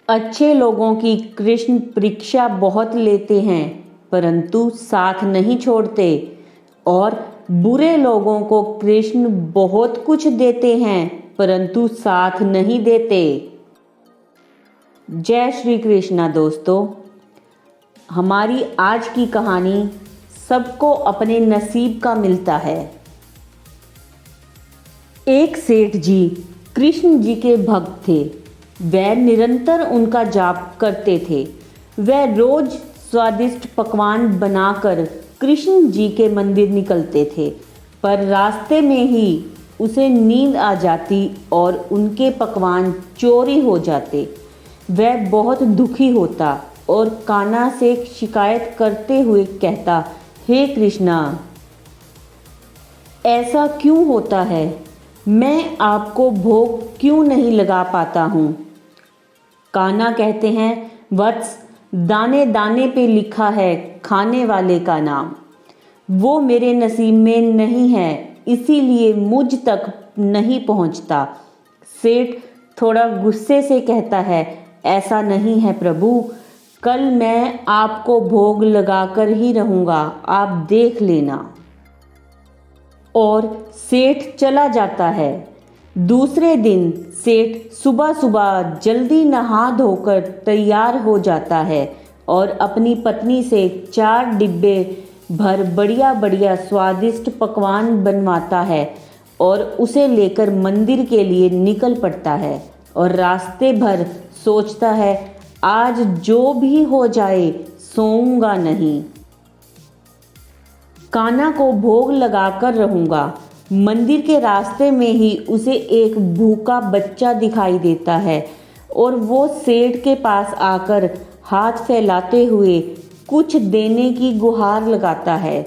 अच्छे लोगों की कृष्ण परीक्षा बहुत लेते हैं परंतु साथ नहीं छोड़ते और बुरे लोगों को कृष्ण बहुत कुछ देते हैं परंतु साथ नहीं देते। जय श्री कृष्णा दोस्तों। हमारी आज की कहानी सबको अपने नसीब का मिलता है। एक सेठ जी कृष्ण जी के भक्त थे। वह निरंतर उनका जाप करते थे। वह रोज स्वादिष्ट पकवान बनाकर कृष्ण जी के मंदिर निकलते थे, पर रास्ते में ही उसे नींद आ जाती और उनके पकवान चोरी हो जाते। वह बहुत दुखी होता और कान्हा से शिकायत करते हुए कहता, हे कृष्णा, ऐसा क्यों होता है? मैं आपको भोग क्यों नहीं लगा पाता हूँ? कान्हा कहते हैं, वत्स, दाने दाने पे लिखा है खाने वाले का नाम। वो मेरे नसीब में नहीं है, इसीलिए मुझ तक नहीं पहुँचता। सेठ थोड़ा गुस्से से कहता है, ऐसा नहीं है प्रभु, कल मैं आपको भोग लगाकर ही रहूँगा, आप देख लेना। और सेठ चला जाता है। दूसरे दिन सेठ सुबह सुबह जल्दी नहा धोकर तैयार हो जाता है और अपनी पत्नी से 4 डिब्बे भर बढ़िया बढ़िया स्वादिष्ट पकवान बनवाता है और उसे लेकर मंदिर के लिए निकल पड़ता है। और रास्ते भर सोचता है, आज जो भी हो जाए सोऊंगा नहीं, कान्हा को भोग लगाकर रहूंगा। मंदिर के रास्ते में ही उसे एक भूखा बच्चा दिखाई देता है और वो सेठ के पास आकर हाथ फैलाते हुए कुछ देने की गुहार लगाता है।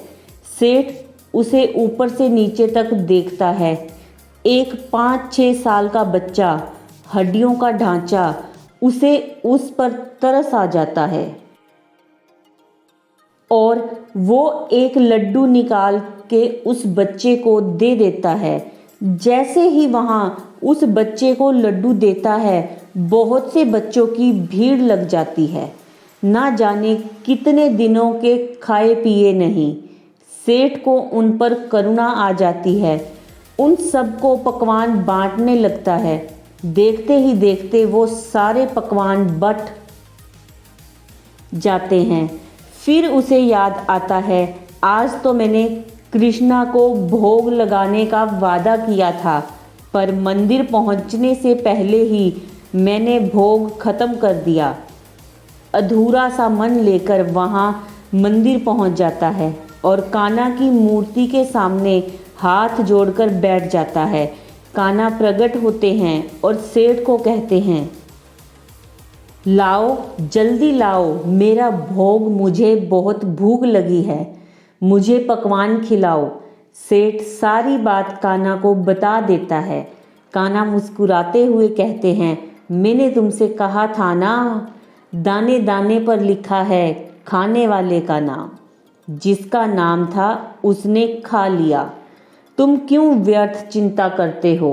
सेठ उसे ऊपर से नीचे तक देखता है। एक 5-6 साल का बच्चा, हड्डियों का ढांचा, उसे उस पर तरस आ जाता है और वो एक लड्डू निकाल के उस बच्चे को दे देता है। जैसे ही वहाँ उस बच्चे को लड्डू देता है, बहुत से बच्चों की भीड़ लग जाती है। ना जाने कितने दिनों के खाए पिए नहीं। सेठ को उन पर करुणा आ जाती है। उन सबको पकवान बांटने लगता है। देखते ही देखते वो सारे पकवान बट जाते हैं। फिर उसे याद आता है, आज तो मैंने कृष्णा को भोग लगाने का वादा किया था, पर मंदिर पहुंचने से पहले ही मैंने भोग खत्म कर दिया। अधूरा सा मन लेकर वहां मंदिर पहुंच जाता है और कान्हा की मूर्ति के सामने हाथ जोड़कर बैठ जाता है। कान्हा प्रकट होते हैं और सेठ को कहते हैं, लाओ, जल्दी लाओ मेरा भोग, मुझे बहुत भूख लगी है, मुझे पकवान खिलाओ। सेठ सारी बात कान्हा को बता देता है। कान्हा मुस्कुराते हुए कहते हैं, मैंने तुमसे कहा था ना, दाने दाने पर लिखा है खाने वाले का नाम। जिसका नाम था उसने खा लिया, तुम क्यों व्यर्थ चिंता करते हो?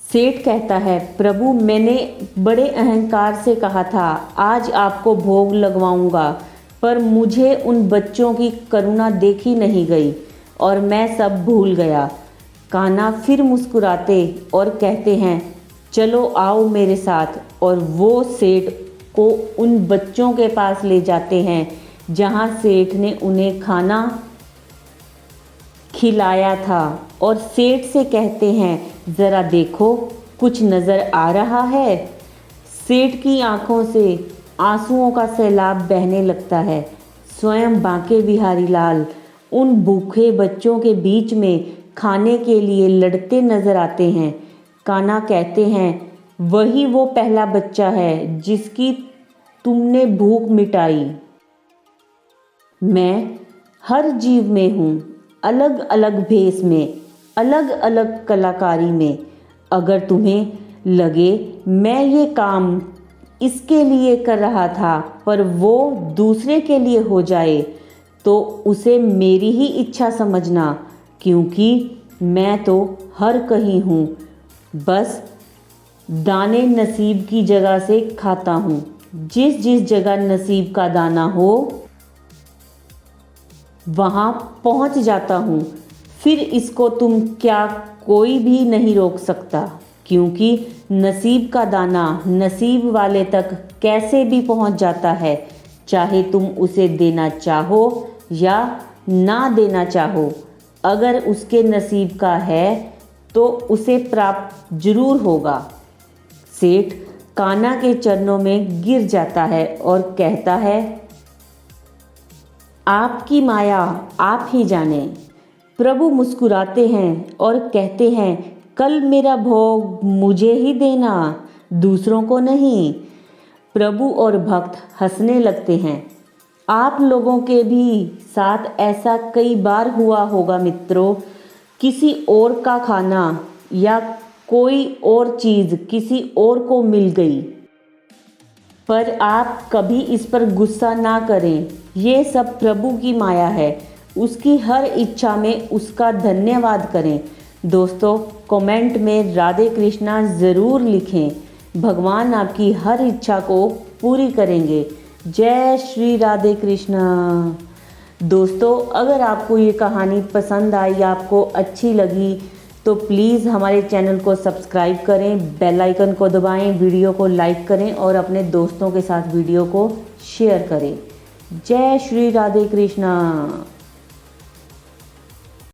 सेठ कहता है, प्रभु, मैंने बड़े अहंकार से कहा था आज आपको भोग लगवाऊंगा, पर मुझे उन बच्चों की करुणा देखी नहीं गई और मैं सब भूल गया। कान्हा फिर मुस्कुराते और कहते हैं, चलो आओ मेरे साथ। और वो सेठ को उन बच्चों के पास ले जाते हैं जहाँ सेठ ने उन्हें खाना खिलाया था और सेठ से कहते हैं, ज़रा देखो कुछ नज़र आ रहा है? सेठ की आंखों से आंसुओं का सैलाब बहने लगता है। स्वयं बांके बिहारी लाल उन भूखे बच्चों के बीच में खाने के लिए लड़ते नजर आते हैं। कान्हा कहते हैं, वही वो पहला बच्चा है जिसकी तुमने भूख मिटाई। मैं हर जीव में हूँ, अलग अलग भेष में, अलग अलग कलाकारी में। अगर तुम्हें लगे मैं ये काम इसके लिए कर रहा था पर वो दूसरे के लिए हो जाए, तो उसे मेरी ही इच्छा समझना, क्योंकि मैं तो हर कहीं हूँ। बस दाने नसीब की जगह से खाता हूँ। जिस जिस जगह नसीब का दाना हो वहाँ पहुँच जाता हूँ। फिर इसको तुम क्या कोई भी नहीं रोक सकता, क्योंकि नसीब का दाना नसीब वाले तक कैसे भी पहुँच जाता है, चाहे तुम उसे देना चाहो या ना देना चाहो। अगर उसके नसीब का है तो उसे प्राप्त जरूर होगा। सेठ कान्हा के चरणों में गिर जाता है और कहता है, आपकी माया आप ही जाने। प्रभु मुस्कुराते हैं और कहते हैं, कल मेरा भोग मुझे ही देना, दूसरों को नहीं। प्रभु और भक्त हंसने लगते हैं। आप लोगों के भी साथ ऐसा कई बार हुआ होगा मित्रों। किसी और का खाना या कोई और चीज़ किसी और को मिल गई, पर आप कभी इस पर गुस्सा ना करें। ये सब प्रभु की माया है। उसकी हर इच्छा में उसका धन्यवाद करें। दोस्तों, कमेंट में राधे कृष्णा ज़रूर लिखें। भगवान आपकी हर इच्छा को पूरी करेंगे। जय श्री राधे कृष्णा। दोस्तों, अगर आपको ये कहानी पसंद आई, आपको अच्छी लगी, तो प्लीज़ हमारे चैनल को सब्सक्राइब करें, बेल आइकन को दबाएं, वीडियो को लाइक करें और अपने दोस्तों के साथ वीडियो को शेयर करें। जय श्री राधे कृष्णा।